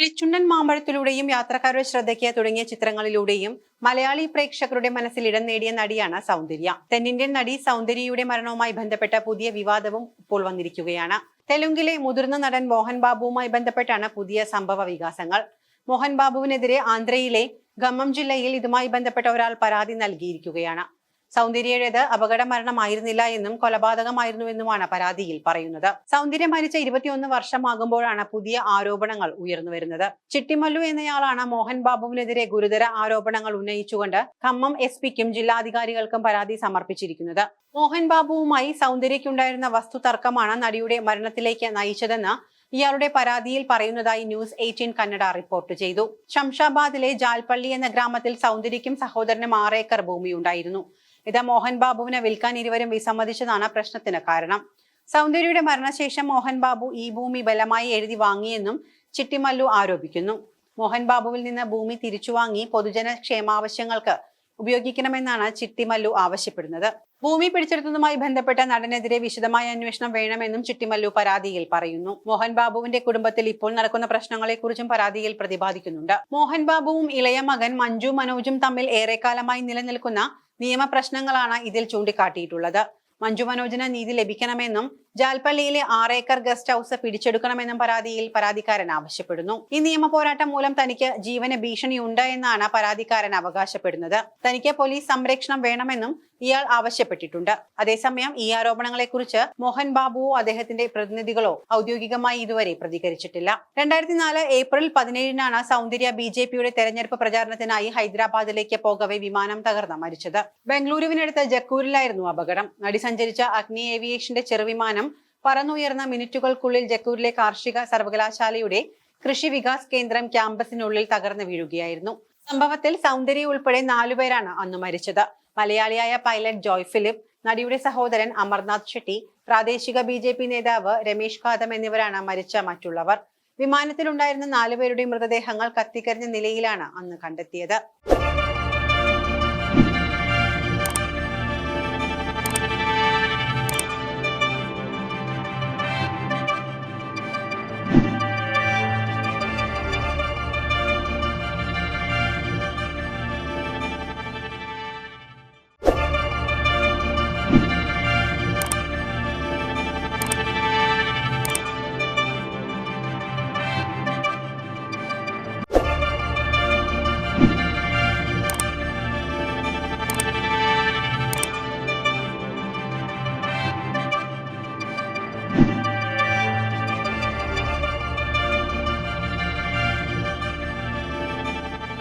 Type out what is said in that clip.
കിളിച്ചുണ്ടൻ മാമ്പഴത്തിലൂടെയും യാത്രക്കാരുടെ ശ്രദ്ധയ്ക്ക് തുടങ്ങിയ ചിത്രങ്ങളിലൂടെയും മലയാളി പ്രേക്ഷകരുടെ മനസ്സിൽ ഇടം നേടിയ നടിയാണ് സൗന്ദര്യ. തെന്നിന്ത്യൻ നടി സൗന്ദര്യയുടെ മരണവുമായി ബന്ധപ്പെട്ട പുതിയ വിവാദവും ഇപ്പോൾ വന്നിരിക്കുകയാണ്. തെലുങ്കിലെ മുതിർന്ന നടൻ മോഹൻ ബാബുവുമായി ബന്ധപ്പെട്ടാണ് പുതിയ സംഭവ വികാസങ്ങൾ. മോഹൻ ബാബുവിനെതിരെ ആന്ധ്രയിലെ ഖമ്മം ജില്ലയിൽ ഇതുമായി ബന്ധപ്പെട്ട ഒരാൾ പരാതി നൽകിയിരിക്കുകയാണ്. സൗന്ദര്യയുടേത് അപകട മരണമായിരുന്നില്ല എന്നും കൊലപാതകമായിരുന്നുവെന്നുമാണ് പരാതിയിൽ പറയുന്നത്. സൗന്ദര്യ മരിച്ച 21 വർഷമാകുമ്പോഴാണ് പുതിയ ആരോപണങ്ങൾ ഉയർന്നു വരുന്നത്. ചിട്ടിമല്ലു എന്നയാളാണ് മോഹൻ ബാബുവിനെതിരെ ഗുരുതര ആരോപണങ്ങൾ ഉന്നയിച്ചുകൊണ്ട് ഖമ്മം SP-ക്കും ജില്ലാധികാരികൾക്കും പരാതി സമർപ്പിച്ചിരിക്കുന്നത്. മോഹൻ ബാബുവുമായി സൗന്ദര്യക്കുണ്ടായിരുന്ന വസ്തുതർക്കമാണ് നടിയുടെ മരണത്തിലേക്ക് നയിച്ചതെന്ന് ഇയാളുടെ പരാതിയിൽ പറയുന്നതായി ന്യൂസ് 18 കന്നഡ റിപ്പോർട്ട് ചെയ്തു. ശംഷാബാദിലെ ജാൽപള്ളി എന്ന ഗ്രാമത്തിൽ സൗന്ദര്യക്കും സഹോദരനും 6 ഏക്കർ ഭൂമിയുണ്ടായിരുന്നു. ഇത് മോഹൻ ബാബുവിനെ വിൽക്കാൻ ഇരുവരും വിസമ്മതിച്ചതാണ് പ്രശ്നത്തിന് കാരണം. സൗന്ദര്യയുടെ മരണശേഷം മോഹൻ ബാബു ഈ ഭൂമി ബലമായി എഴുതി വാങ്ങിയെന്നും ചിട്ടിമല്ലു ആരോപിക്കുന്നു. മോഹൻ ബാബുവിൽ നിന്ന് ഭൂമി തിരിച്ചുവാങ്ങി പൊതുജന ക്ഷേമാവശ്യങ്ങൾക്ക് ഉപയോഗിക്കണമെന്നാണ് ചിട്ടിമല്ലു ആവശ്യപ്പെടുന്നത്. ഭൂമി പിടിച്ചെടുത്തതുമായി ബന്ധപ്പെട്ട നടനെതിരെ വിശദമായ അന്വേഷണം വേണമെന്നും ചിട്ടിമല്ലു പരാതിയിൽ പറയുന്നു. മോഹൻ ബാബുവിന്റെ കുടുംബത്തിൽ ഇപ്പോൾ നടക്കുന്ന പ്രശ്നങ്ങളെക്കുറിച്ചും പരാതിയിൽ പ്രതിപാദിക്കുന്നുണ്ട്. മോഹൻ ബാബുവും ഇളയ മകൻ മഞ്ജു മനോജും തമ്മിൽ ഏറെക്കാലമായി നിലനിൽക്കുന്ന നിയമപ്രശ്നങ്ങളാണ് ഇതിൽ ചൂണ്ടിക്കാട്ടിയിട്ടുള്ളത്. മഞ്ജു മനോജിന് നീതി ലഭിക്കണമെന്നും ജാൽപള്ളിയിലെ 6 ഏക്കർ ഗസ്റ്റ് ഹൌസ് പിടിച്ചെടുക്കണമെന്നും പരാതിയിൽ പരാതിക്കാരൻ ആവശ്യപ്പെടുന്നു. ഈ നിയമ പോരാട്ടം മൂലം തനിക്ക് ജീവന് ഭീഷണിയുണ്ട് എന്നാണ് പരാതിക്കാരൻ അവകാശപ്പെടുന്നത്. തനിക്ക് പോലീസ് സംരക്ഷണം വേണമെന്നും ഇയാൾ ആവശ്യപ്പെട്ടിട്ടുണ്ട്. അതേസമയം ഈ ആരോപണങ്ങളെക്കുറിച്ച് മോഹൻ ബാബുവോ അദ്ദേഹത്തിന്റെ പ്രതിനിധികളോ ഔദ്യോഗികമായി ഇതുവരെ പ്രതികരിച്ചിട്ടില്ല. 2004 ഏപ്രിൽ 17-നാണ് സൗന്ദര്യ BJPയുടെ തെരഞ്ഞെടുപ്പ് പ്രചാരണത്തിനായി ഹൈദരാബാദിലേക്ക് പോകവെ വിമാനം തകർന്ന് മരിച്ചത്. ബംഗളൂരുവിനടുത്ത് ജക്കൂരിലായിരുന്നു അപകടം. നടി സഞ്ചരിച്ച അഗ്നി ഏവിയേഷന്റെ ചെറുവിമാനം പറന്നുയർന്ന മിനിറ്റുകൾക്കുള്ളിൽ ജക്കൂരിലെ കാർഷിക സർവകലാശാലയുടെ കൃഷി വികാസ് കേന്ദ്രം ക്യാമ്പസിനുള്ളിൽ തകർന്നു വീഴുകയായിരുന്നു. സംഭവത്തിൽ സൗന്ദര്യ ഉൾപ്പെടെ 4 പേരാണ് അന്ന് മരിച്ചത്. മലയാളിയായ പൈലറ്റ് ജോയ് ഫിലിപ്പ്, നടിയുടെ സഹോദരൻ അമർനാഥ് ഷെട്ടി, പ്രാദേശിക BJP നേതാവ് രമേശ് ഖാദം എന്നിവരാണ് മരിച്ച മറ്റുള്ളവർ. വിമാനത്തിലുണ്ടായിരുന്ന 4 പേരുടെ മൃതദേഹങ്ങൾ കത്തിക്കരിഞ്ഞ നിലയിലാണ് അന്ന് കണ്ടെത്തിയത്.